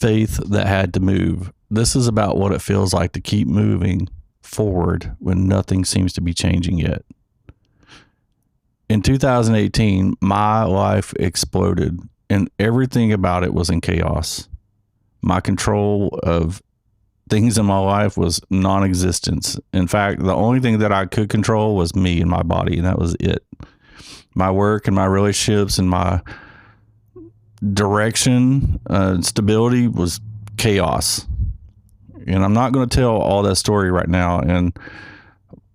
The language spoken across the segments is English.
faith that had to move. This is about what it feels like to keep moving forward when nothing seems to be changing yet. In 2018, my life exploded and everything about it was in chaos. My control of things in my life was non-existent. In fact, the only thing that I could control was me and my body, and that was it. My work and my relationships and my direction, stability was chaos. And I'm not going to tell all that story right now. And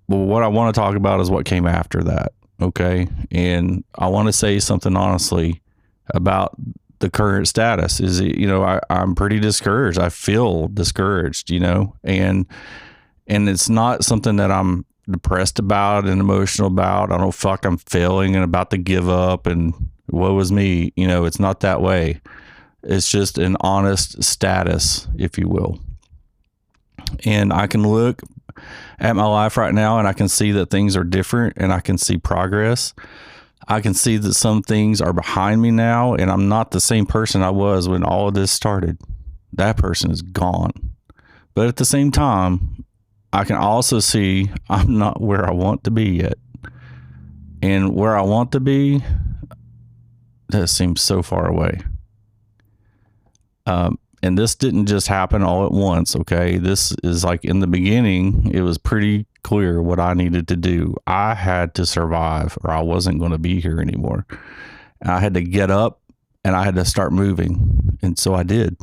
what I want to talk about is what came after that. Okay. And I want to say something honestly about the current status is, I'm pretty discouraged. I feel discouraged, and it's not something that I'm depressed about and emotional about. I don't feel like I'm failing and about to give up and woe is me. It's not that way. It's just an honest status, if you will. And I can look at my life right now and I can see that things are different and I can see progress. I can see that some things are behind me now and I'm not the same person I was when all of this started. That person is gone. But at the same time, I can also see I'm not where I want to be yet. And where I want to be, that seems so far away. And this didn't just happen all at once, okay? This is like in the beginning, it was pretty clear what I needed to do. I had to survive or I wasn't going to be here anymore. And I had to get up and I had to start moving. And so I did.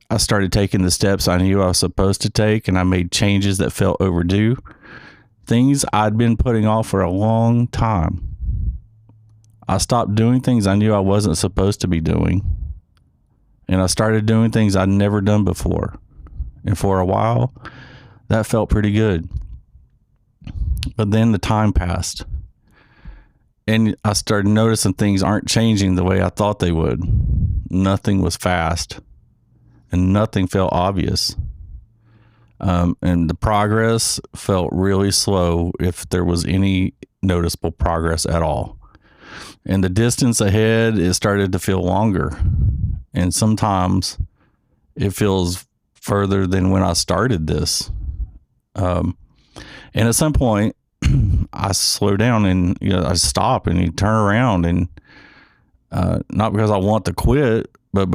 I started taking the steps I knew I was supposed to take, and I made changes that felt overdue. Things I'd been putting off for a long time. I stopped doing things I knew I wasn't supposed to be doing. And I started doing things I'd never done before. And for a while, that felt pretty good. But then the time passed. And I started noticing things aren't changing the way I thought they would. Nothing was fast. And nothing felt obvious. And the progress felt really slow if there was any noticeable progress at all. And the distance ahead, it started to feel longer. And sometimes it feels further than when I started this. And at some point, I slow down and I stop and you turn around and not because I want to quit, but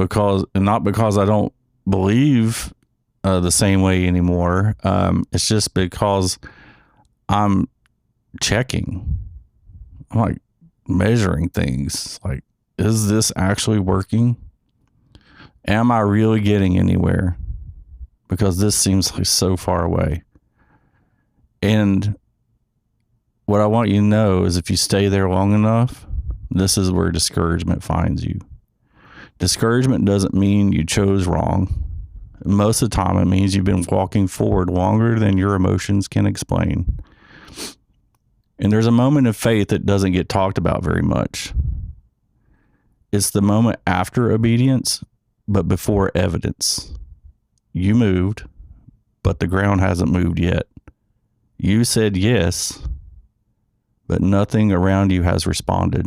not because I don't believe the same way anymore. It's just because I'm checking. I'm like measuring things. Like, is this actually working? Am I really getting anywhere? Because this seems like so far away. And what I want you to know is if you stay there long enough, this is where discouragement finds you. Discouragement doesn't mean you chose wrong. Most of the time, it means you've been walking forward longer than your emotions can explain. And there's a moment of faith that doesn't get talked about very much. It's the moment after obedience, but before evidence. You moved, but the ground hasn't moved yet. You said yes, but nothing around you has responded.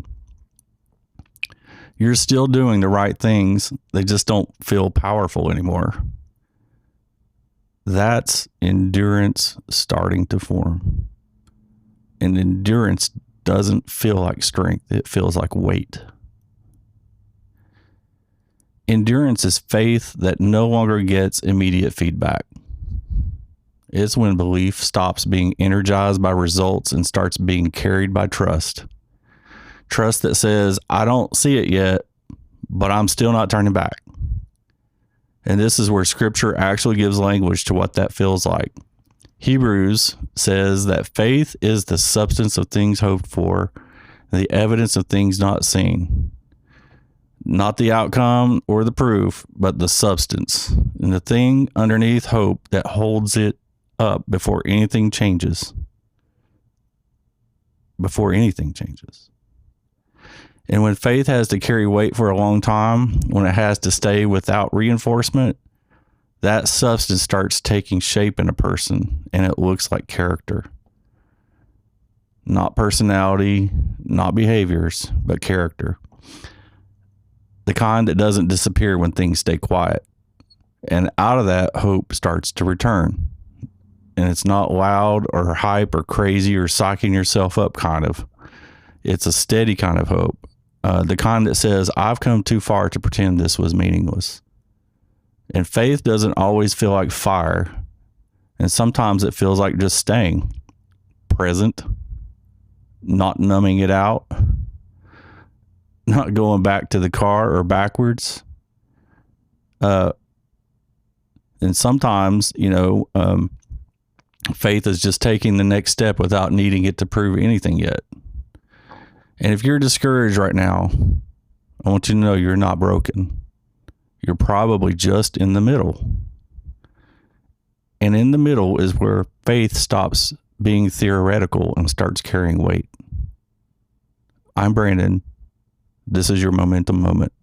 You're still doing the right things. They just don't feel powerful anymore. That's endurance starting to form. And endurance doesn't feel like strength. It feels like weight. Endurance is faith that no longer gets immediate feedback. It's when belief stops being energized by results and starts being carried by trust. Trust that says, I don't see it yet, but I'm still not turning back. And this is where scripture actually gives language to what that feels like. Hebrews says that faith is the substance of things hoped for, the evidence of things not seen. Not the outcome or the proof, but the substance and the thing underneath hope that holds it up before anything changes. Before anything changes. And when faith has to carry weight for a long time, when it has to stay without reinforcement, that substance starts taking shape in a person and it looks like character. Not personality, not behaviors, but character. the kind that doesn't disappear when things stay quiet. And out of that, hope starts to return. And it's not loud or hype or crazy or psyching yourself up kind of. It's a steady kind of hope. The kind that says, I've come too far to pretend this was meaningless. And faith doesn't always feel like fire. And sometimes it feels like just staying present, not numbing it out, not going back to the car or backwards. And sometimes, faith is just taking the next step without needing it to prove anything yet. And if you're discouraged right now, I want you to know you're not broken. You're probably just in the middle. And in the middle is where faith stops being theoretical and starts carrying weight. I'm Brandon. This is your Momentum Moment.